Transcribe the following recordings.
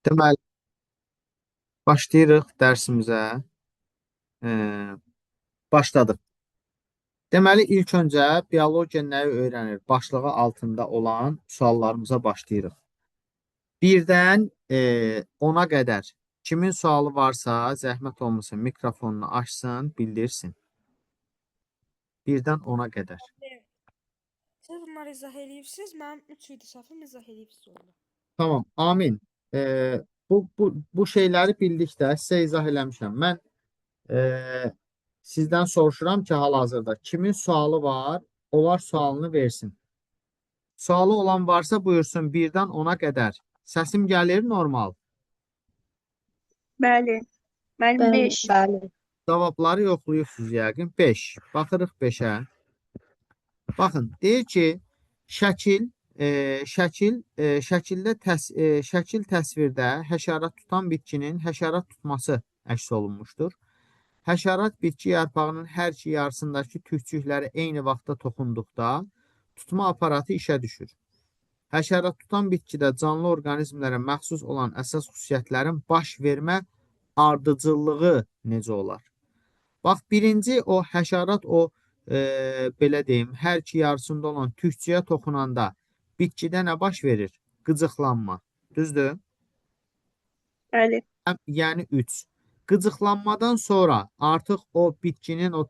Deməli, başlayırıq dərsimizə. Ee, Başladıq. Deməli, ilk öncə biologiya nəyi öyrənir? Başlığı altında olan suallarımıza başlayırıq. Birdən 10-a qədər kimin sualı varsa, zəhmət olmasın, mikrofonunu açsın, bildirsin. Birdən 10-a qədər. Siz bunları izah edirsiniz, mənim 3 idi səhvim izah edirsiniz oldu. Tamam, amin. Bu şeyləri bildikdə sizə izah eləmişəm. Mən sizdən soruşuram ki, hal-hazırda kimin sualı var, onlar sualını versin. Sualı olan varsa buyursun birdən 10-a qədər. Səsim gəlir normal. Bəli. Mənim 5. Bəli. Cavabları yoxlayırsınız yəqin. 5. Baxırıq 5-ə. Baxın, deyir ki, şəkil təsvirdə həşərat tutan bitkinin həşərat tutması əks olunmuşdur. Həşərat bitki yarpağının hər iki yarısındakı tükcükləri eyni vaxtda toxunduqda tutma aparatı işə düşür. Həşərat tutan bitkidə canlı orqanizmlərə məxsus olan əsas xüsusiyyətlərin baş vermə ardıcıllığı necə olar? Bax, birinci o həşərat belə deyim, hər iki yarısında olan tükcüyə toxunanda bitkidə nə baş verir? Qıcıqlanma. Düzdür? Bəli. Yəni 3. Qıcıqlanmadan sonra artıq o bitkinin o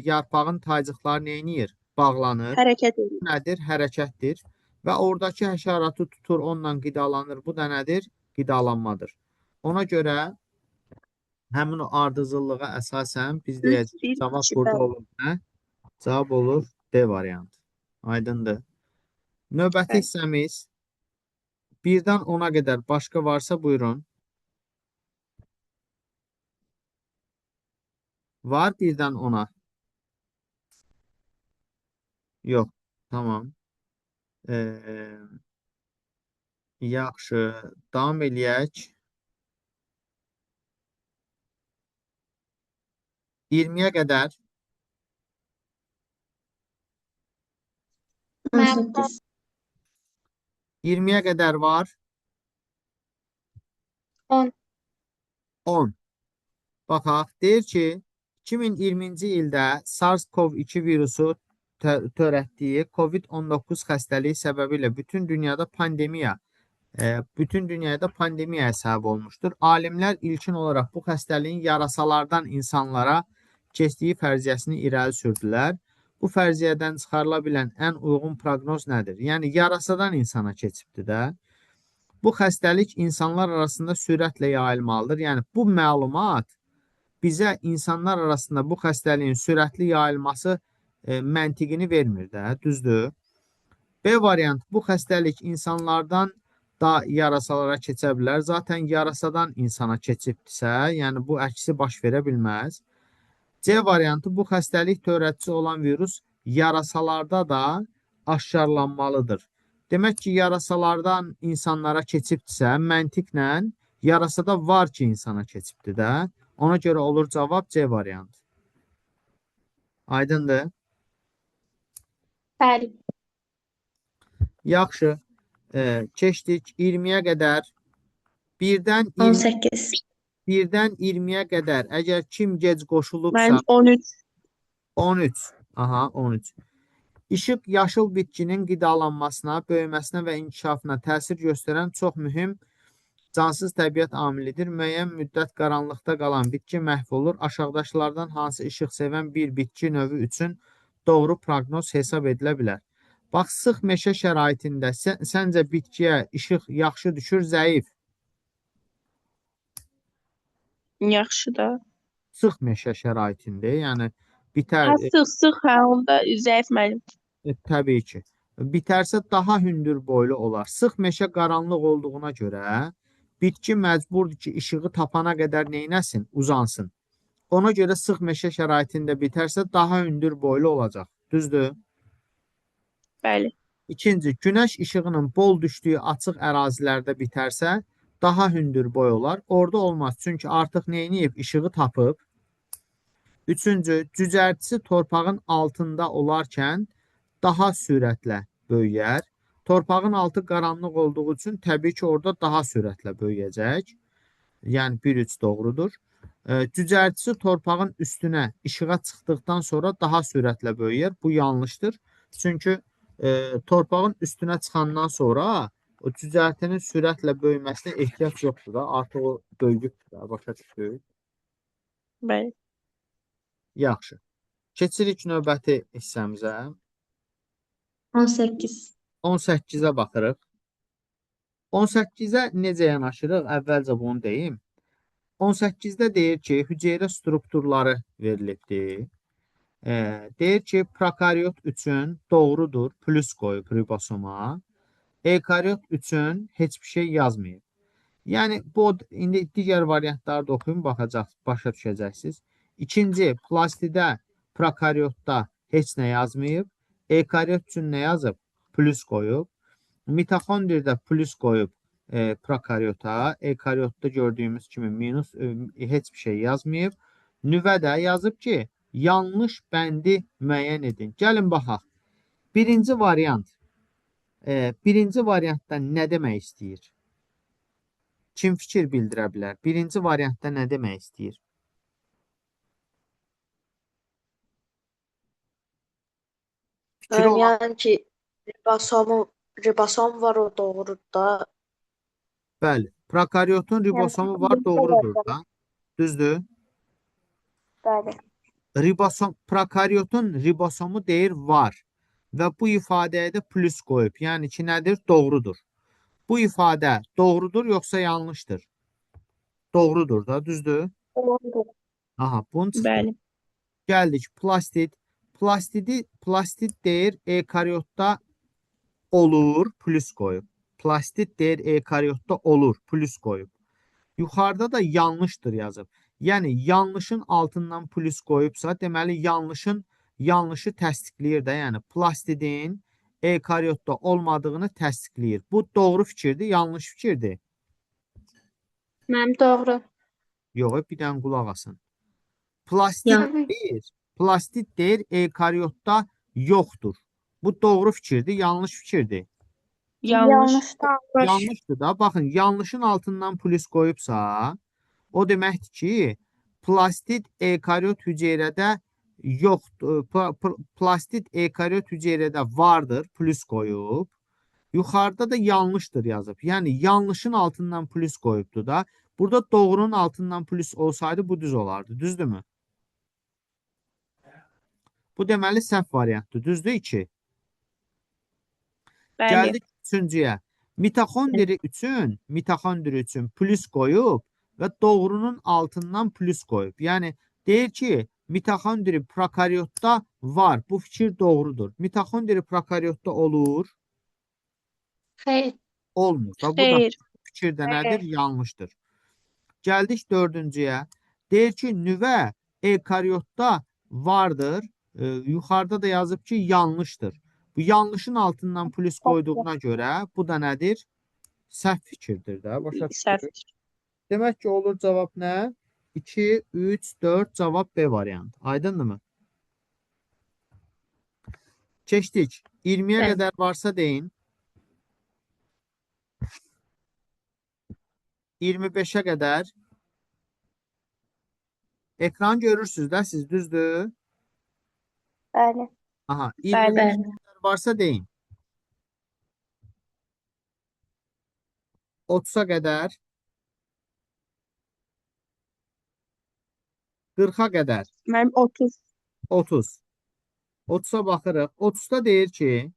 yarpağın taycıqları neyniyir? Bağlanır. Hərəkət edir. Nədir? Hərəkətdir. Və oradakı həşəratı tutur, onunla qidalanır. Bu da nədir? Qidalanmadır. Ona görə həmin o ardıcıllığa əsasən biz deyəcəyik, cavab burada olur. Nə? Cavab olur D variantı. Aydındır. Növbəti hissəmiz birdən 10-a qədər başqa varsa buyurun. Var birdən 10-a? Yox. Tamam. Yaxşı. Davam eləyək. 20-yə qədər. 18. 20-yə qədər var. 10. 10. Baxaq, deyir ki, 2020-ci ildə SARS-CoV-2 virusu törətdiyi COVID-19 xəstəliyi səbəbilə bütün dünyada pandemiyaya səbəb olmuşdur. Alimlər ilkin olaraq bu xəstəliyin yarasalardan insanlara keçdiyi fərziyyəsini irəli sürdülər. Bu fərziyyədən çıxarıla bilən ən uyğun proqnoz nədir? Yəni, yarasadan insana keçibdir də. Bu xəstəlik insanlar arasında sürətlə yayılmalıdır. Yəni, bu məlumat bizə insanlar arasında bu xəstəliyin sürətli yayılması məntiqini vermir də, düzdür? B variant, bu xəstəlik insanlardan da yarasalara keçə bilər. Zaten yarasadan insana keçibdirsə, yəni bu əksi baş verə bilməz. C variantı, bu xəstəlik törətçisi olan virus yarasalarda da aşkarlanmalıdır. Demək ki, yarasalardan insanlara keçibdirsə, məntiqlə yarasada var ki, insana keçibdir də. Ona görə olur cavab C variantı. Aydındır? Bəli. Yaxşı. Keçdik 20-yə qədər. 18. Birdən 20-yə qədər. Əgər kim gec qoşulubsa... Mənim 13. 13. Aha, 13. İşıq yaşıl bitkinin qidalanmasına, böyüməsinə və inkişafına təsir göstərən çox mühüm cansız təbiət amilidir. Müəyyən müddət qaranlıqda qalan bitki məhv olur. Aşağıdakılardan hansı işıq sevən bir bitki növü üçün doğru proqnoz hesab edilə bilər? Bax, sıx meşə şəraitində səncə bitkiyə işıq yaxşı düşür, zəif? Yaxşı da. Sıx meşə şəraitində, yəni bitər... Sıx, onda zəif mənim. Təbii ki. Bitərsə daha hündür boylu olar. Sıx meşə qaranlıq olduğuna görə bitki məcburdur ki, işığı tapana qədər neynəsin? Uzansın. Ona görə sıx meşə şəraitində bitərsə daha hündür boylu olacaq. Düzdür? Bəli. İkinci, günəş işığının bol düşdüyü açıq ərazilərdə bitərsə daha hündür boy olar. Orada olmaz. Çünki artıq neyniyib? İşığı tapıb. Üçüncü, cücərtisi torpağın altında olarkən daha sürətlə böyüyər. Torpağın altı qaranlıq olduğu üçün təbii ki, orada daha sürətlə böyüyəcək. Yəni 1-3 doğrudur. Cücərtisi torpağın üstünə işığa çıxdıqdan sonra daha sürətlə böyüyər. Bu yanlışdır. Çünki torpağın üstünə çıxandan sonra o cücərtinin sürətlə böyüməsinə ehtiyac yoxdur da. Artıq o böyüyübdür da. Başa düşdük. Bəli. Yaxşı. Keçirik növbəti hissəmizə. 18. 18-ə baxırıq. 18-ə necə yanaşırıq? Əvvəlcə bunu deyim. 18-də deyir ki, hüceyrə strukturları verilibdir. Deyir ki, prokaryot üçün doğrudur, plus qoyub ribosoma. Eukaryot üçün heç bir şey yazmayıb. Yəni, indi digər variantları da oxuyun, başa düşəcəksiniz. İkinci, plastidə, prokaryotda heç nə yazmayıb. Eukaryot üçün nə yazıb? Plus qoyub. Mitoxondriyada plus qoyub prokaryota. Eukaryotda gördüyümüz kimi minus heç bir şey yazmayıb. Nüvədə yazıb ki, yanlış bəndi müəyyən edin. Gəlin baxaq. Birinci variant. Birinci variantda nə demək istəyir? Kim fikir bildirə bilər? Birinci variantda nə demək istəyir? Fikri olan Yəni ki, ribosom var, o doğrudur da. bəli. Prokaryotun ribosomu var, doğrudur da. Düzdür? Bəli. Prokaryotun ribosomu deyir var və bu ifadəyə də plus qoyub. Yəni ki, nədir? Doğrudur. Bu ifadə doğrudur yoxsa yanlışdır? Doğrudur da, düzdür? Doğrudur. Aha, bunu çıxdı. Bəli. Gəldik plastid. Plastid deyir eukaryotda olur, plus qoyub. Plastid deyir eukaryotda olur, plus qoyub. Yuxarıda da yanlışdır yazıb. Yəni yanlışın altından plus qoyubsa, deməli yanlışı təsdiqləyir də. Yəni plastidin eukaryotda olmadığını təsdiqləyir. Bu doğru fikirdir, yanlış fikirdir. Mənim doğru. Yox, bir dənə qulaq asın. Yəni Plastid deyir eukaryotda yoxdur. Bu doğru fikirdir, yanlış fikirdir. yanlışdan Yanlışdır da. Baxın, yanlışın altından plus qoyubsa, o deməkdir ki, plastid eukaryot hüceyrədə yoxdur. Plastid eukaryot hüceyrədə vardır, plus qoyub. Yuxarıda da yanlışdır yazıb. Yəni yanlışın altından plus qoyubdur da. Burada doğrunun altından plus olsaydı bu düz olardı. Düzdürmü? Bu deməli səhv variantdır. Düzdür 2. Bəli. Gəldik üçüncüyə. Mitoxondri üçün plus qoyub və doğrunun altından plus qoyub. Yəni deyir ki, mitoxondri prokaryotda var. Bu fikir doğrudur. Mitoxondri prokaryotda olur, xeyr. olmur. Da bu da Xeyr. fikirdə nədir? Yanlışdır. Gəldik dördüncüyə. Deyir ki, nüvə eukaryotda vardır. Yuxarıda da yazıb ki, yanlışdır. Bu yanlışın altından plus qoyduğuna görə bu da nədir? Səhv fikirdir də. Başa düşdük. Səhv. Demək ki, olur cavab nə? 2, 3, 4 cavab B variantı. Aydındırmı? Keçdik. 20-yə Bəli. qədər varsa deyin. 25-ə qədər. Ekran görürsünüz də siz, düzdür? Bəli. Aha, Bəli. 25-ə qədər varsa deyin. 30-a qədər. 40-a qədər. Mənim 30. 30. 30-a baxırıq. 30-da deyir ki,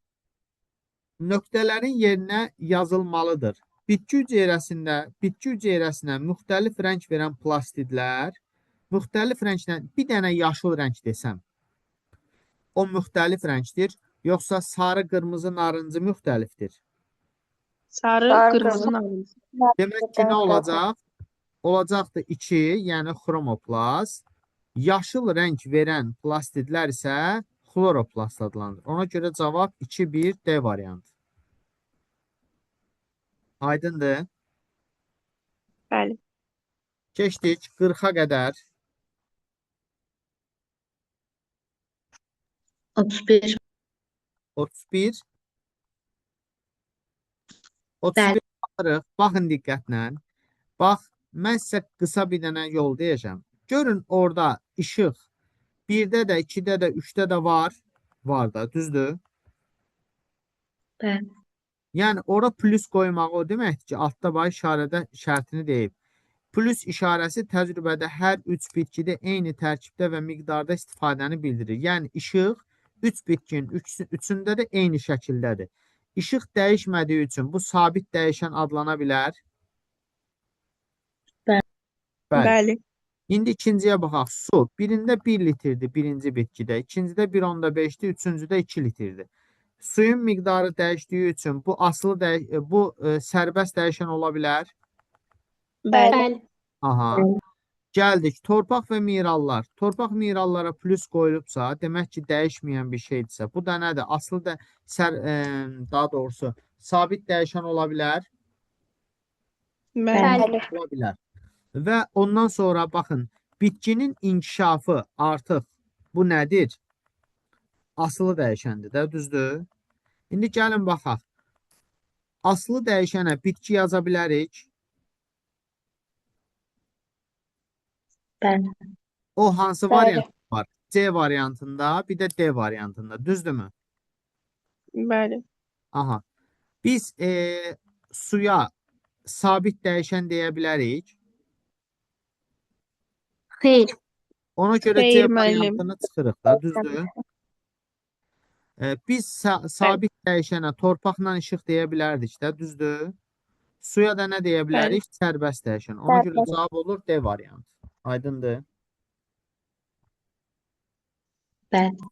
nöqtələrin yerinə yazılmalıdır. Bitki hüceyrəsinə müxtəlif rəng verən plastidlər, müxtəlif rənglə bir dənə yaşıl rəng desəm, o müxtəlif rəngdir, yoxsa sarı, qırmızı, narıncı müxtəlifdir? Sarı, Sarı, qırmızı, qırmızı. narıncı. Demək ki, nə olacaq? Olacaqdır 2, yəni xromoplast. Yaşıl rəng verən plastidlər isə xloroplast adlanır. Ona görə cavab 2, 1, D variantı. Aydındır. Bəli. Keçdik 40-a qədər. 31. 31. 35 baxırıq. Baxın diqqətlə. Bax, mən sizə qısa bir dənə yol deyəcəm. Görün orada işıq 1-də də, 2-də də, 3-də də var. Var da, düzdür? Bəli. Yəni, ora plus qoymağı o deməkdir ki, altda bax işarədə şərtini deyib. Plus işarəsi təcrübədə hər 3 bitkidə eyni tərkibdə və miqdarda istifadəni bildirir. Yəni, işıq 3 bitkinin üçündə də eyni şəkildədir. İşıq dəyişmədiyi üçün bu sabit dəyişən adlana bilər. Bəli. Bəli. Bəli. İndi ikinciyə baxaq. Su. Birində 1 litrdir birinci bitkidə, ikincidə 1,5-dir, üçüncüdə 2 litrdir. Suyun miqdarı dəyişdiyi üçün bu sərbəst dəyişən ola bilər. Bəli. Aha. Gəldik. Torpaq və minerallar. Torpaq minerallara plus qoyulubsa, demək ki, dəyişməyən bir şeydirsə. Bu da nədir? Aslı da daha doğrusu sabit dəyişən ola bilər. Bəli. Ola bilər. Və ondan sonra baxın, bitkinin inkişafı artıq bu nədir? Asılı dəyişəndir də, düzdür? İndi gəlin baxaq. Asılı dəyişənə bitki yaza bilərik. Bəli. O hansı variant var? C variantında, bir də D variantında, düzdürmü? Bəli. Aha. Biz suya sabit dəyişən deyə bilərik. Xeyr. Ona görə Xeyr, C müəllim. variantını çıxırıq da, düzdür? Biz sabit dəyişənə torpaqla işıq deyə bilərdik də, düzdür? Suya da nə deyə bilərik? Sərbəst dəyişən. Ona görə cavab olur D variantı. Aydındır. Bəli.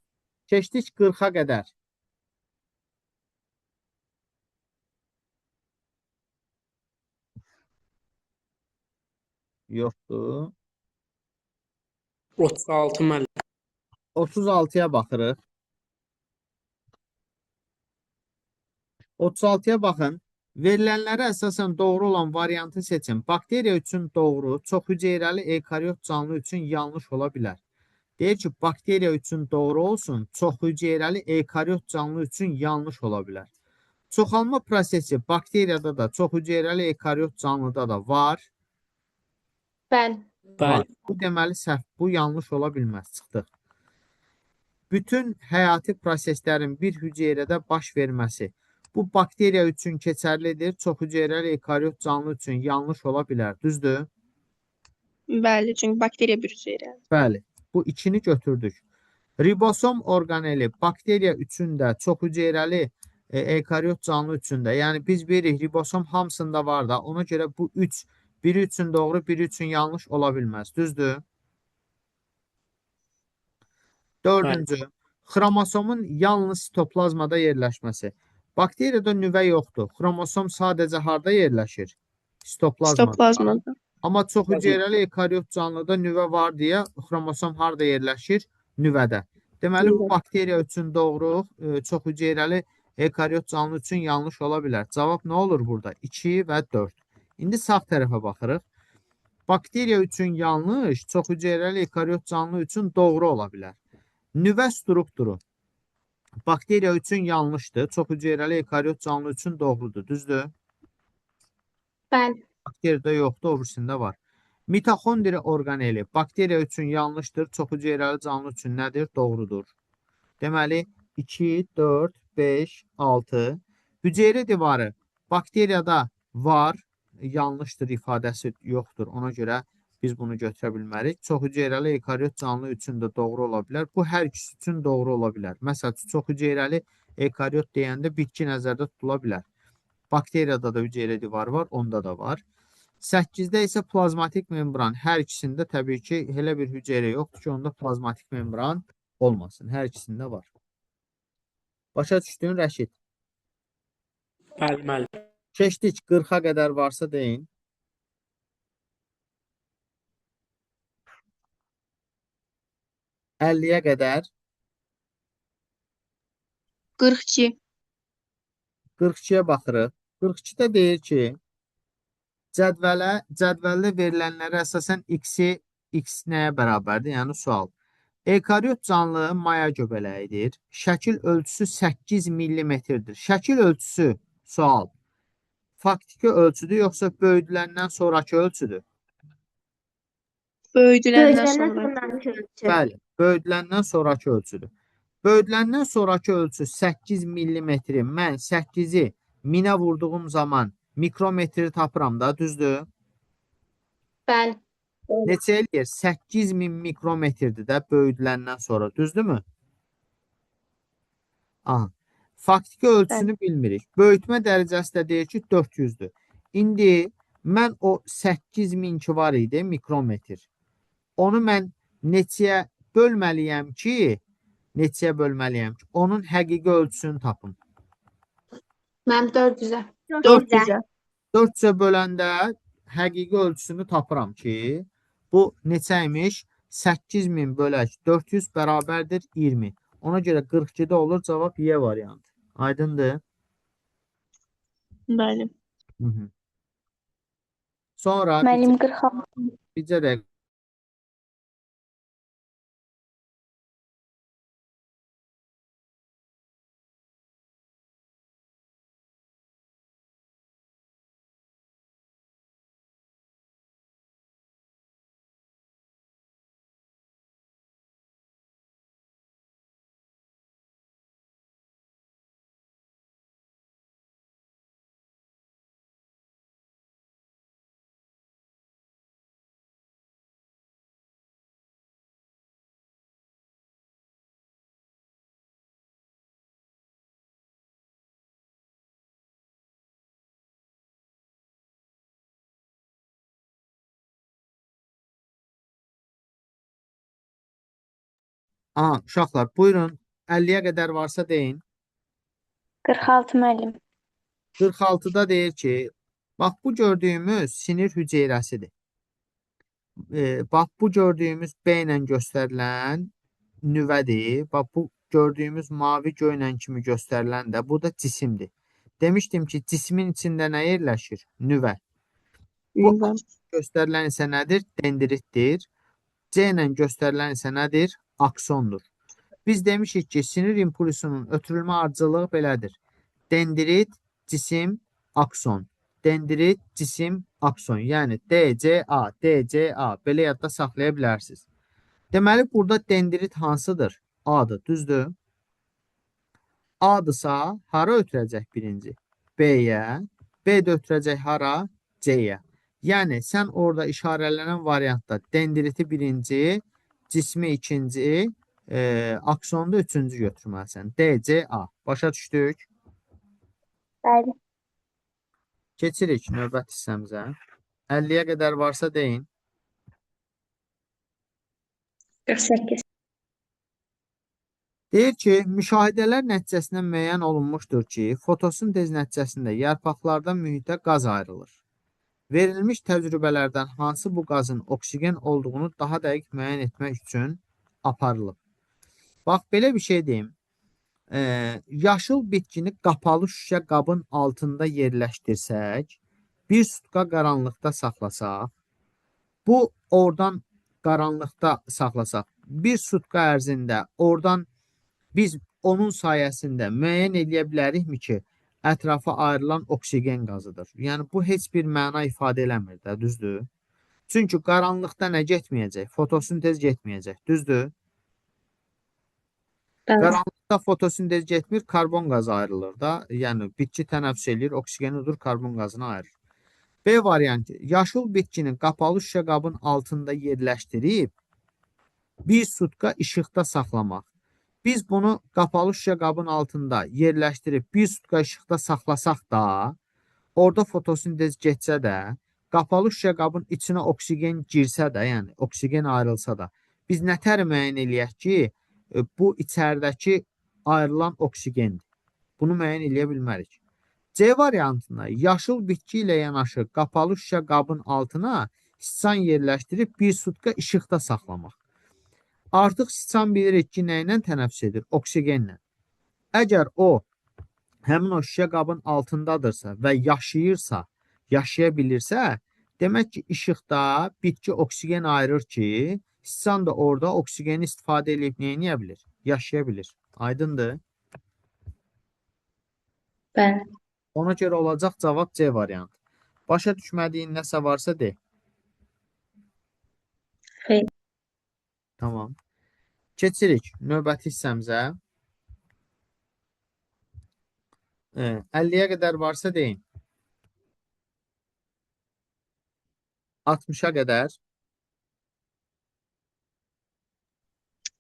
Keçdik 40-a qədər. Yoxdur. 36 müəllim. 36-ya baxırıq. 36-ya baxın. Verilənlərə əsasən doğru olan variantı seçin. Bakteriya üçün doğru, çoxhüceyrəli ekariot canlı üçün yanlış ola bilər. Deyir ki, bakteriya üçün doğru olsun, çoxhüceyrəli ekariot canlı üçün yanlış ola bilər. Çoxalma prosesi bakteriyada da, çoxhüceyrəli ekariot canlıda da var. Bəli. Var. Bu deməli səhv, bu yanlış ola bilməz. Çıxdıq. Bütün həyati proseslərin bir hüceyrədə baş verməsi bu bakteriya üçün keçərlidir, çoxhüceyrəli ekariot canlı üçün yanlış ola bilər. Düzdür? Bəli. Çünki bakteriya bir hüceyrədir. Bəli. Bu ikini götürdük. Ribosom orqaneli bakteriya üçün də, çoxhüceyrəli ekariot canlı üçün də. Yəni biz bilirik, ribosom hamısında var da. Ona görə bu 3, biri üçün doğru, biri üçün yanlış ola bilməz. Düzdür? Dördüncü, xromosomun yalnız sitoplazmada yerləşməsi. Bakteriyada nüvə yoxdur. Xromosom sadəcə harda yerləşir? Sitoplazmada. Sitoplazmada. Amma çoxhüceyrəli ekariot canlıda nüvə var deyə xromosom harda yerləşir? Nüvədə. Deməli, bu bakteriya üçün doğru, çoxhüceyrəli ekariot canlı üçün yanlış ola bilər. Cavab nə olur burada? 2 və 4. İndi sağ tərəfə baxırıq. Bakteriya üçün yanlış, çoxhüceyrəli ekariot canlı üçün doğru ola bilər. Nüvə strukturu bakteriya üçün yanlışdır, çoxhüceyrəli ekariot canlı üçün doğrudur, düzdür? Bəli. Bakteriyada yoxdur, o birisində var. Mitoxondri orqaneli bakteriya üçün yanlışdır, çoxhüceyrəli canlı üçün nədir? Doğrudur. Deməli, 2, 4, 5, 6. Hüceyrə divarı bakteriyada var, yanlışdır ifadəsi yoxdur. Ona görə biz bunu götürə bilmərik. Çoxhüceyrəli ekariot canlı üçün də doğru ola bilər. Bu hər ikisi üçün doğru ola bilər. Məsələn, çoxhüceyrəli ekariot deyəndə bitki nəzərdə tutula bilər. Bakteriyada da hüceyrə divarı var, onda da var. 8-də isə plazmatik membran. Hər ikisində təbii ki, elə bir hüceyrə yoxdur ki, onda plazmatik membran olmasın. Hər ikisində var. Başa düşdün, Rəşid? Bəli, müəllim. Keçdik 40-a qədər varsa deyin. Əlliyə qədər. 42. 42-yə baxırıq. 42-də deyir ki, cədvəldə verilənlərə əsasən x nəyə bərabərdir? Yəni sual. Ekariot canlı maya göbələyidir. Şəkil ölçüsü 8 mm-dir. Şəkil ölçüsü sual. faktiki ölçüdür, yoxsa böyüdüləndən sonraki ölçüdür? Böyüdüləndən Böyüdüləndən sonra. sonraki ölçü. Bəli, böyüdüləndən sonraki ölçüdür. Böyüdüləndən sonraki ölçü 8 millimetri. Mən 8-i 1000-ə vurduğum zaman mikrometri tapıram da, düzdür? Bəli. Neçə eləyir? 8000 mikrometrdir də böyüdüləndən sonra, düzdürmü? Aha. Faktiki ölçüsünü bilmirik. Böyütmə dərəcəsi də deyir ki, 400-dür. İndi mən o 8000 ki var idi mikrometr. Onu mən neçəyə bölməliyəm ki, onun həqiqi ölçüsünü tapım. Mənim 400-ə. 400-ə. 400-ə böləndə həqiqi ölçüsünü tapıram ki, bu neçəymiş? 8000 bölək 400 bərabərdir 20. Ona görə 42-də olur, cavab Y variantı. Aydındır? Bəli. Hı -hı. Sonra Müəllim 46. bircə dəqiqə. Aha, uşaqlar, buyurun. 50-yə qədər varsa deyin. 46 müəllim. 46-da deyir ki, bax bu gördüyümüz sinir hüceyrəsidir. Bax bu gördüyümüz B ilə göstərilən nüvədir. Bax bu gördüyümüz mavi göylə kimi göstərilən də bu da cisimdir. Demişdim ki, cismin içində nə yerləşir? Nüvə. Bu Nüvə. göstərilən isə nədir? Dendritdir. C ilə göstərilən isə nədir? Aksondur. Biz demişik ki, sinir impulsunun ötürülmə ardıcılığı belədir. Dendrit, cisim, akson. Dendrit, cisim, akson. Yəni DCA, DCA. Belə yadda saxlaya bilərsiniz. Deməli, burada dendrit hansıdır? A-dır, düzdür? A-dırsa, hara ötürəcək birinci? B-yə. B də ötürəcək hara? C-yə. Yəni, sən orada işarələnən variantda dendriti birinci, cismi ikinci, aksonda üçüncü götürməlisən. D, C, A. Başa düşdük? Bəli. Keçirik növbət hissəmizə. 50-yə qədər varsa deyin. 48. Deyir ki, müşahidələr nəticəsində müəyyən olunmuşdur ki, fotosintez nəticəsində yarpaqlardan mühitə qaz ayrılır. Verilmiş təcrübələrdən hansı bu qazın oksigen olduğunu daha dəqiq müəyyən etmək üçün aparılıb. Bax, belə bir şey deyim. Yaşıl bitkini qapalı şüşə qabın altında yerləşdirsək, bir sutka qaranlıqda saxlasaq, bu oradan qaranlıqda saxlasaq, bir sutka ərzində oradan biz onun sayəsində müəyyən edə bilərikmi ki, ətrafa ayrılan oksigen qazıdır. Yəni, bu heç bir məna ifadə eləmir də, düzdür? Çünki qaranlıqda nə getməyəcək? Fotosintez getməyəcək, düzdür? Qaranlıqda fotosintez getmir, karbon qazı ayrılır da. Yəni, bitki tənəffüs eləyir, oksigeni udur, karbon qazını ayırır. B variantı, yaşıl bitkinin qapalı şüşə qabın altında yerləşdirib, bir sutka işıqda saxlamaq. Biz bunu qapalı şüşə qabın altında yerləşdirib, bir sutka işıqda saxlasaq da, orada fotosintez getsə də, qapalı şüşə qabın içinə oksigen girsə də, yəni oksigen ayrılsa da, biz nətər müəyyən eləyək ki, bu içəridəki ayrılan oksigendir. Bunu müəyyən eləyə bilmərik. C variantında yaşıl bitki ilə yanaşı qapalı şüşə qabın altına siçan yerləşdirib bir sutka işıqda saxlamaq. Artıq siçan bilirik ki, nə ilə tənəffüs edir? Oksigenlə. Əgər o, həmin o şüşə qabın altındadırsa və yaşayırsa, yaşaya bilirsə, demək ki, işıqda bitki oksigen ayırır ki, siçan da orada oksigeni istifadə edib neyləyə bilir? Yaşaya bilir. Aydındır? Bəli. Ona görə olacaq cavab C variantı. Başa düşmədiyin nəsə varsa de. Xeyr. Tamam. Keçirik növbəti hissəmizə. 50-yə qədər varsa deyin. 60-a qədər.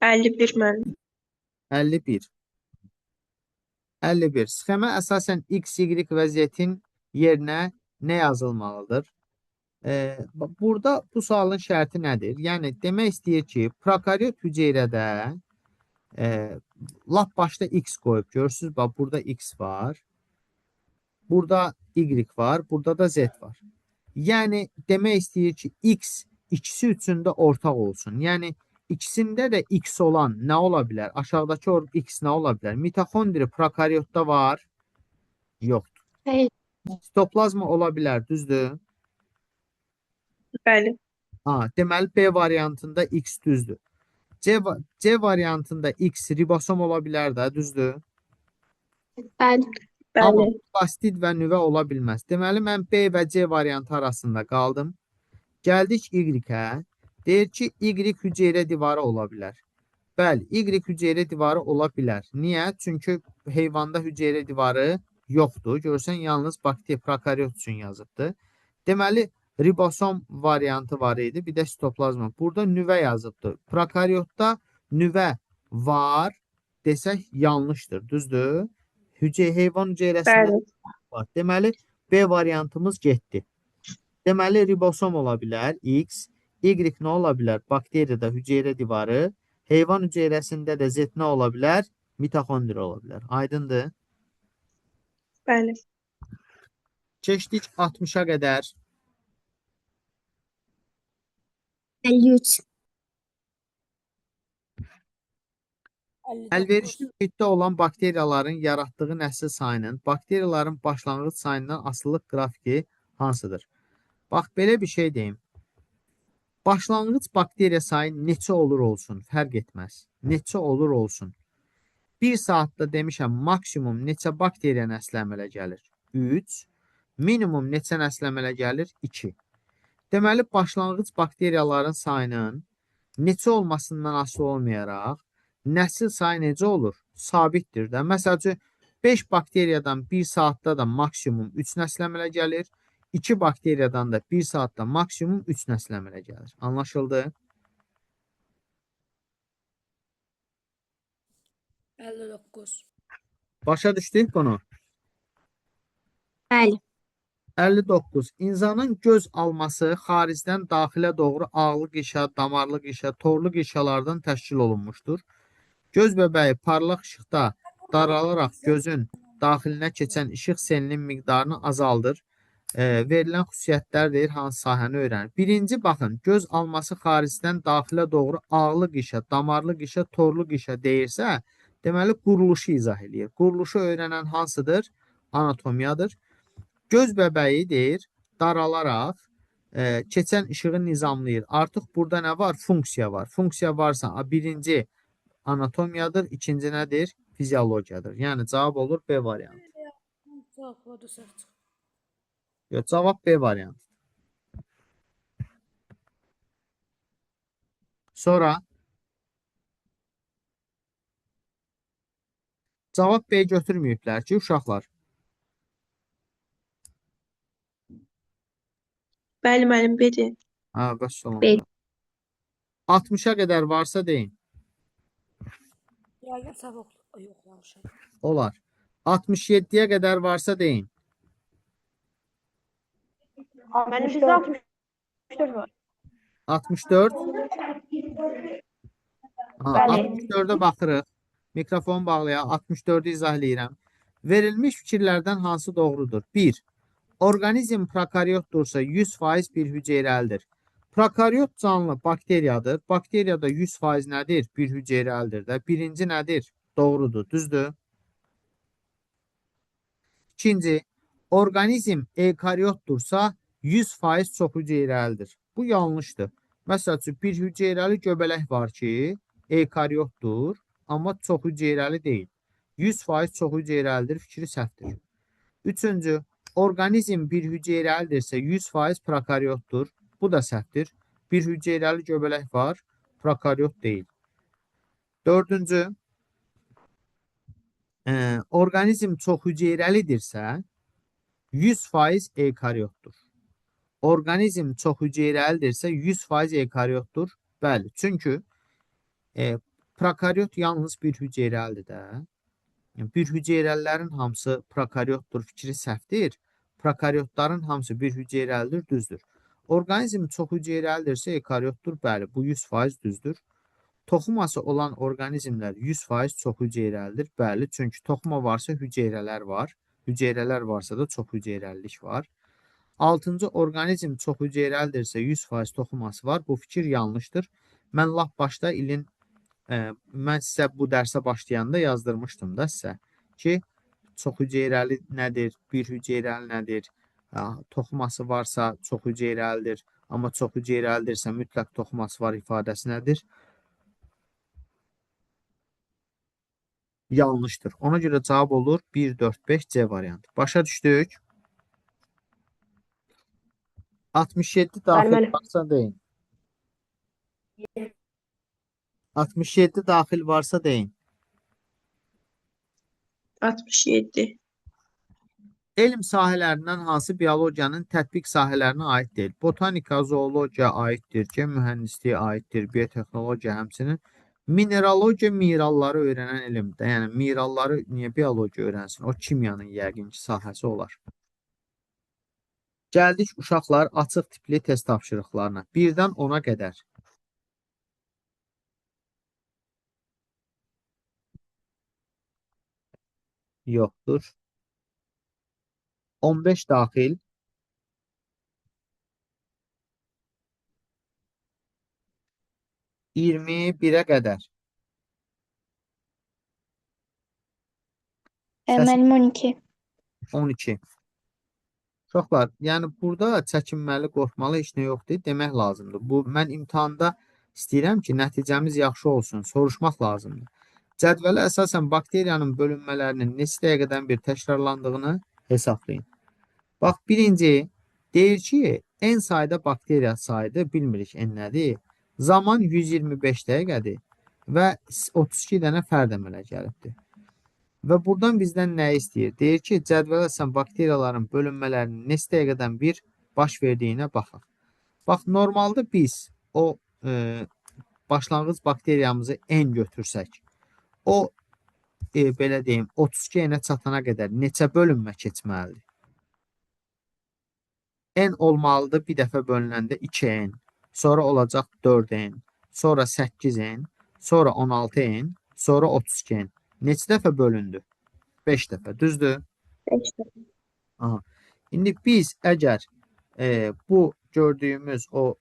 51 müəllim. 51. 51. Sxemə əsasən X, Y və Z-in yerinə nə yazılmalıdır? Burada bu sualın şərti nədir? Yəni, demək istəyir ki, prokaryot hüceyrədə lap başda X qoyub. Görürsünüz, bax, burada X var. Burada Y var. Burada da Z var. Yəni, demək istəyir ki, X ikisi üçün də ortaq olsun. Yəni, ikisində də X olan nə ola bilər? Aşağıdakı X nə ola bilər? Mitoxondri prokaryotda var? Yoxdur. Xeyr. Sitoplazma ola bilər, düzdür? Bəli. Deməli, B variantında X düzdür. C variantında X ribosom ola bilər də, düzdür? Bəli. Amma Bəli. plastid və nüvə ola bilməz. Deməli, mən B və C variantı arasında qaldım. Gəldik Y-ə. Deyir ki, Y hüceyrə divarı ola bilər. Bəli, Y hüceyrə divarı ola bilər. Niyə? Çünki heyvanda hüceyrə divarı yoxdur. Görürsən, yalnız bakteriya prokaryot üçün yazıbdır. Deməli, ribosom variantı var idi, bir də sitoplazma. Burada nüvə yazıbdır. Prokaryotda nüvə var desək yanlışdır, düzdür? Heyvan hüceyrəsində Bəli. var. Deməli, B variantımız getdi. Deməli, ribosom ola bilər, X. Y nə ola bilər? Bakteriyada hüceyrə divarı. Heyvan hüceyrəsində də Z nə ola bilər? Mitoxondri ola bilər. Aydındır? Bəli. Keçdik 60-a qədər. 53. 59. Əlverişli mühitdə olan bakteriyaların yaratdığı nəsil sayının bakteriyaların başlanğıc sayından asılılıq qrafiki hansıdır? Bax, belə bir şey deyim. Başlanğıc bakteriya sayı neçə olur olsun, fərq etməz. Neçə olur olsun. Bir saatda demişəm, maksimum neçə bakteriya nəslə əmələ gəlir? 3. Minimum neçə nəslə əmələ gəlir? 2. Deməli, başlanğıc bakteriyaların sayının neçə olmasından asılı olmayaraq, nəsil sayı necə olur? Sabitdir də. Məsəl üçün, 5 bakteriyadan 1 saatda da maksimum 3 nəsl əmələ gəlir. 2 bakteriyadan da 1 saatda maksimum 3 nəsl əmələ gəlir. Anlaşıldı? 59. Başa düşdük bunu? Bəli. 59. İnsanın göz alması xaricdən daxilə doğru ağlı qişa, damarlı qişa, torlu qişalardan təşkil olunmuşdur. Göz bəbəyi parlaq işıqda daralaraq gözün daxilinə keçən işıq selinin miqdarını azaldır. Verilən xüsusiyyətlər deyir, hansı sahəni öyrənir. Birinci, baxın, göz alması xaricdən daxilə doğru ağlı qişa, damarlı qişa, torlu qişa deyirsə, deməli, quruluşu izah edir. Quruluşu öyrənən hansıdır? Anatomiyadır. Göz bəbəyi deyir, daralaraq keçən işığı nizamlayır. Artıq burada nə var? Funksiya var. Funksiya varsa, birinci anatomiyadır, ikinci nədir? Fiziologiyadır. Yəni, cavab olur B variantı. Cavabladı səhv çıxdı. Yox, cavab B variantı. Sonra cavab B götürməyiblər ki, uşaqlar. Bəli müəllim, B-dir. Bəs olun. B. 60-a qədər varsa deyin. Yəqin səhv yoxlamışam. Olar. 67-yə qədər varsa deyin. Mənim bizdə 64 var. 64. Bəli. 64-ə baxırıq. Mikrofon bağlayaq. 64-ü izah edirəm. Verilmiş fikirlərdən hansı doğrudur? 1. Orqanizm prokaryotdursa 100% bir hüceyrəlidir. Prokaryot canlı bakteriyadır. Bakteriyada 100% nədir? Bir hüceyrəlidir də. Birinci nədir? Doğrudur, düzdür. İkinci, orqanizm eukaryotdursa 100% çox hüceyrəlidir. Bu yanlışdır. Məsəl üçün, bir hüceyrəli göbələk var ki, eukaryotdur, amma çox hüceyrəli deyil. 100% çox hüceyrəlidir, fikri səhvdir. Üçüncü, orqanizm bir hüceyrəlidirsə 100% prokaryotdur. Bu da səhvdir. Bir hüceyrəli göbələk var, prokaryot deyil. Dördüncü, orqanizm çox hüceyrəlidirsə 100% eukaryotdur. Orqanizm çox hüceyrəlidirsə 100% eukaryotdur. Bəli, çünki prokaryot yalnız bir hüceyrəlidir də. Bir hüceyrəlilərin hamısı prokaryotdur fikri səhvdir. Prokaryotların hamısı bir hüceyrəlidir, düzdür. Orqanizm çox hüceyrəlidirsə eukaryotdur. Bəli, bu 100% düzdür. Toxuması olan orqanizmlər 100% çox hüceyrəlidir. Bəli, çünki toxuma varsa hüceyrələr var. Hüceyrələr varsa da çox hüceyrəlilik var. Altıncı, orqanizm çox hüceyrəlidirsə 100% toxuması var. Bu fikir yanlışdır. Mən lap başda mən sizə bu dərsə başlayanda yazdırmışdım da sizə ki, çox hüceyrəli nədir, bir hüceyrəli nədir, toxuması varsa çox hüceyrəlidir, amma çox hüceyrəlidirsə mütləq toxuması var ifadəsi nədir? Yanlışdır. Ona görə cavab olur 1, 4, 5 C variantı. Başa düşdük? 67 daxil Bəli. varsa deyin. 67 daxil varsa deyin. 67. Elm sahələrindən hansı biologiyanın tətbiq sahələrinə aid deyil? Botanika, zoologiya aiddir, gen mühəndisliyi aiddir, biotexnologiya həmçinin. Mineralogiya mineralları öyrənən elmdir. Yəni, mineralları niyə biologiya öyrənsin? O, kimyanın yəqin ki, sahəsi olar. Gəldik uşaqlar açıq tipli test tapşırıqlarına. 1-dən 10-a qədər. Yoxdur. 15 daxil. 21-ə qədər. Mənim 12. 12. Uşaqlar, yəni burada çəkinməli, qorxmalı heç nə yoxdur, demək lazımdır. Bu, mən imtahanda istəyirəm ki, nəticəmiz yaxşı olsun, soruşmaq lazımdır. Cədvələ əsasən bakteriyanın bölünmələrinin neçə dəqiqədən bir təkrarlandığını hesablayın. Bax, birinci, deyir ki, en sayda bakteriya sayıdır, bilmirik en nədir. Zaman 125 dəqiqədir və 32 dənə fərd əmələ gəlibdir. Və buradan bizdən nə istəyir? Deyir ki, cədvələ əsasən bakteriyaların bölünmələrinin neçə dəqiqədən bir baş verdiyinə baxaq. Bax, normalda biz o başlanğıc bakteriyamızı N götürsək, o belə deyim, 32 N-ə çatana qədər neçə bölünmə keçməlidir? N olmalıdır bir dəfə bölünəndə 2N, sonra olacaq 4N, sonra 8N, sonra 16N, sonra 32N. Neçə dəfə bölündü? 5 dəfə, düzdür? 5 dəfə. Aha. İndi biz əgər bu gördüyümüz o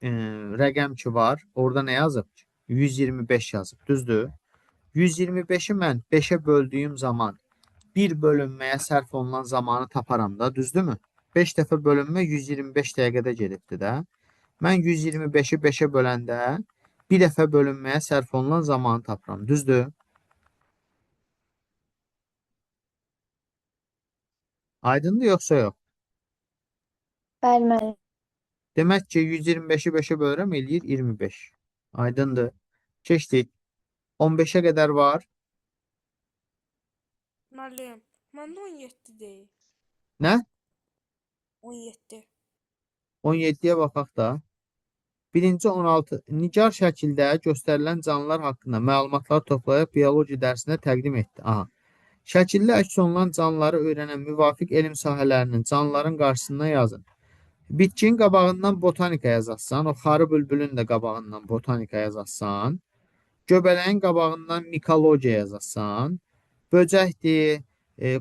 rəqəm ki var, orada nə yazıb? 125 yazıb, düzdür? 125-i mən 5-ə böldüyüm zaman bir bölünməyə sərf olunan zamanı taparam da, düzdürmü? 5 dəfə bölünmə 125 dəqiqədə gedibdir də. Mən 125-i 5-ə böləndə bir dəfə bölünməyə sərf olunan zamanı tapıram, düzdür? Aydındır yoxsa yox? Bəli, müəllim. Demək ki, 125-i 5-ə bölürəm, eləyir 25. Aydındır. Keçdik. 15-ə qədər var. Müəllim, məndə 17 deyil. Nə? 17. 17-yə baxaq da. Birinci 16. Nigar şəkildə göstərilən canlılar haqqında məlumatlar toplayıb biologiya dərsində təqdim etdi. Aha. Şəkildə əks olunan canlıları öyrənən müvafiq elm sahələrinin canlıların qarşısına yazın. Bitkinin qabağından botanika yazarsan, o xarı bülbülün də qabağından botanika yazarsan, göbələyin qabağından mikologiya yazarsan, böcəkdir,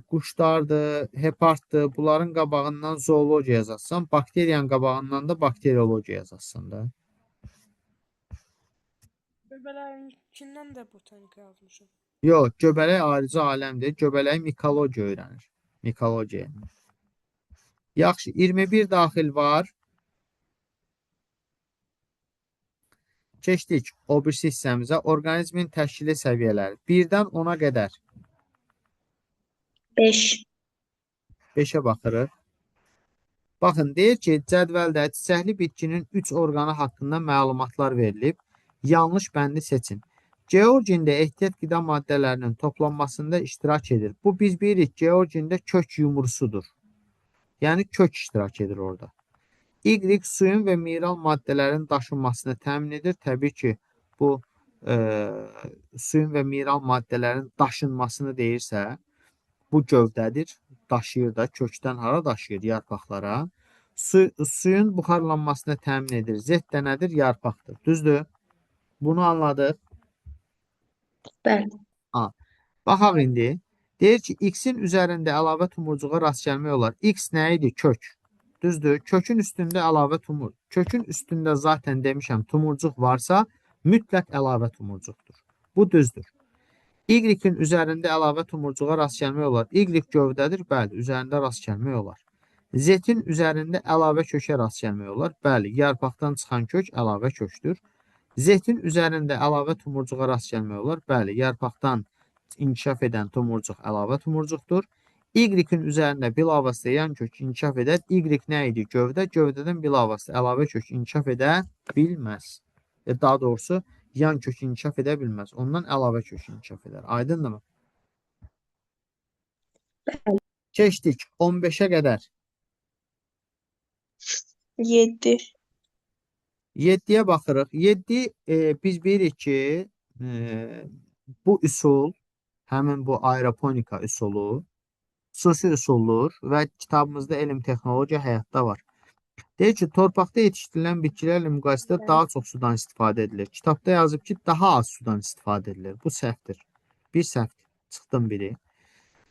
quşlardır, heparddır, bunların qabağından zoologiya yazarsan, bakteriyanın qabağından da bakteriologiya yazarsan da. Göbələyindən də botanika yazmışam. Yox, göbələk ayrıcı aləmdir. Göbələyi mikologiya öyrənir. Mikologiya. Yaxşı, 21 daxil var. Keçdik o birisi hissəmizə. Orqanizmin təşkili səviyyələri. 1-dən 10-a qədər. 5. 5-ə baxırıq. Baxın, deyir ki, cədvəldə çiçəkli bitkinin 3 orqanı haqqında məlumatlar verilib. Yanlış bəndi seçin. Georgində ehtiyat qida maddələrinin toplanmasında iştirak edir. Bu biz bilirik, Georgində kök yumrusudur. Yəni kök iştirak edir orada. Y suyun və mineral maddələrin daşınmasını təmin edir. Təbii ki, bu suyun və mineral maddələrin daşınmasını deyirsə, bu gövdədir. Daşıyır da, kökdən hara daşıyır? Yarpaqlara. Suyun buxarlanmasını təmin edir. Z də nədir? Yarpaqdır. Düzdür? Bunu anladıq. Bəli. Baxaq indi. Deyir ki, X-in üzərində əlavə tumurcuğa rast gəlmək olar. X nə idi? Kök. Düzdür? Kökün üstündə əlavə tumurcuq. Kökün üstündə zaten demişəm, tumurcuq varsa, mütləq əlavə tumurcuqdur. Bu düzdür. Y-in üzərində əlavə tumurcuğa rast gəlmək olar. Y gövdədir, bəli, üzərində rast gəlmək olar. Z-in üzərində əlavə kökə rast gəlmək olar. Bəli, yarpaqdan çıxan kök əlavə kökdür. Z-in üzərində əlavə tumurcuğa rast gəlmək olar. Bəli, yarpaqdan inkişaf edən tumurcuq əlavə tumurcuqdur. Y-in üzərində bilavasitə yan kök inkişaf edər. Y nə idi? Gövdə. Gövdədən bilavasitə əlavə kök inkişaf edə bilməz. Daha doğrusu, yan kök inkişaf edə bilməz. Ondan əlavə kök inkişaf edər. Aydındırmı? Keçdik 15-ə qədər. 7. 7-yə baxırıq. 7 biz bilirik ki, bu üsul, həmin bu aeroponika üsulu, xüsusi üsuldur və kitabımızda elm texnologiya həyatda var. Deyir ki, torpaqda yetişdirilən bitkilərlə müqayisədə daha çox sudan istifadə edilir. Kitabda yazıb ki, daha az sudan istifadə edilir. Bu səhvdir. Bir səhvdir. Çıxdım biri.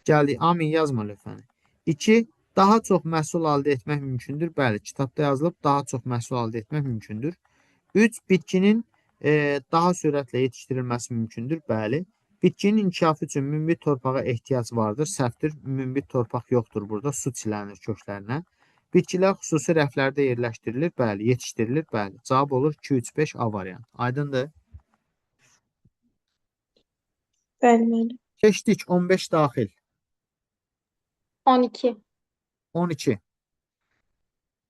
Gəldik, Amin yazma lütfən. 2. Daha çox məhsul əldə etmək mümkündür. Bəli, kitabda yazılıb daha çox məhsul əldə etmək mümkündür. 3. Bitkinin daha sürətlə yetişdirilməsi mümkündür. Bəli. Bitkinin inkişafı üçün münbit torpağa ehtiyac vardır. Səhvdir. Münbit torpaq yoxdur burada. Su çilənir köklərinə. Bitkilər xüsusi rəflərdə yerləşdirilir. Bəli, yetişdirilir. Bəli. Cavab olur 2, 3, 5 A variant. Aydındır. Bəli. Keçdik 15 daxil. 12. 12.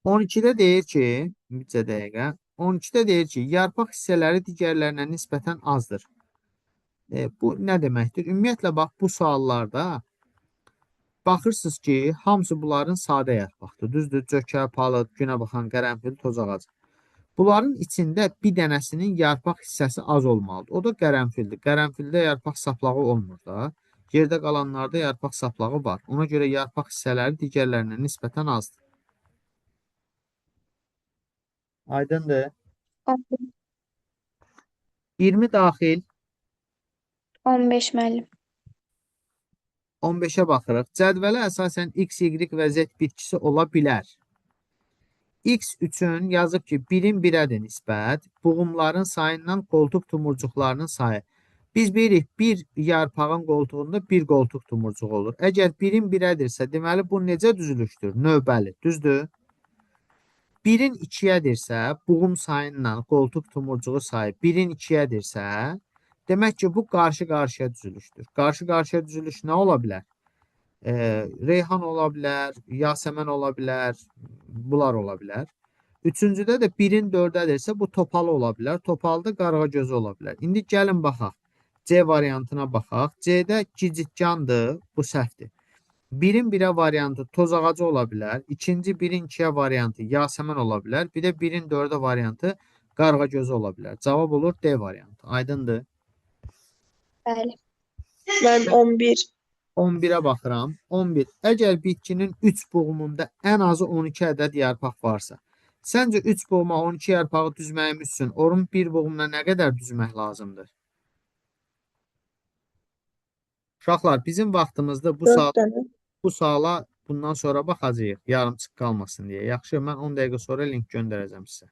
12-də deyir ki, bircə dəqiqə. 12-də deyir ki, yarpaq hissələri digərlərinə nisbətən azdır. Bu nə deməkdir? Ümumiyyətlə, bax, bu suallarda baxırsınız ki, hamısı bunların sadə yarpaqdır. Düzdür, cökə, palıd, günə baxan, qərənfil, toz ağacı. Bunların içində bir dənəsinin yarpaq hissəsi az olmalıdır. O da qərənfildir. Qərənfildə yarpaq saplağı olmur da. Yerdə qalanlarda yarpaq saplağı var. Ona görə yarpaq hissələri digərlərinə nisbətən azdır. Aydındır. 20 daxil. 15 müəllim. 15-ə baxırıq. Cədvələ əsasən X, Y və Z bitkisi ola bilər. X üçün yazıb ki, 1-in 1-ədir nisbət. Buğumların sayından qoltuq tumurcuqlarının sayı. Biz bilirik, bir yarpağın qoltuğunda bir qoltuq tumurcuq olur. Əgər 1-in 1-ədirsə, deməli, bu necə düzülüşdür? Növbəli, düzdür? 1-in 2-ədirsə, buğum sayından qoltuq tumurcuğu sayı 1-in 2-ədirsə, demək ki, bu qarşı-qarşıya düzülüşdür. Qarşı-qarşıya düzülüş nə ola bilər? Reyhan ola bilər, Yasəmən ola bilər, bunlar ola bilər. Üçüncüdə də 1-in 4-ədirsə, bu topalı ola bilər. Topalda qarğagözü ola bilər. İndi gəlin baxaq. C variantına baxaq. C-də gicikcandır, bu səhvdir. 1-in 1-ə variantı toz ağacı ola bilər. İkinci 1-in 2-ə variantı Yasəmən ola bilər. Bir də 1-in 4-ə variantı qarğagözü ola bilər. Cavab olur D variantı. Aydındır. Bəli. Mən 11. 11-ə baxıram. 11. Əgər bitkinin 3 buğumunda ən azı 12 ədəd yarpaq varsa, səncə 3 buğuma 12 yarpağı düzməyimiz üçün onun bir buğumuna nə qədər düzmək lazımdır? Uşaqlar, bizim vaxtımızda 4 dənə. bu suala bundan sonra baxacağıq. Yarımçıq qalmasın deyə. Yaxşı, mən 10 dəqiqə sonra link göndərəcəm sizə.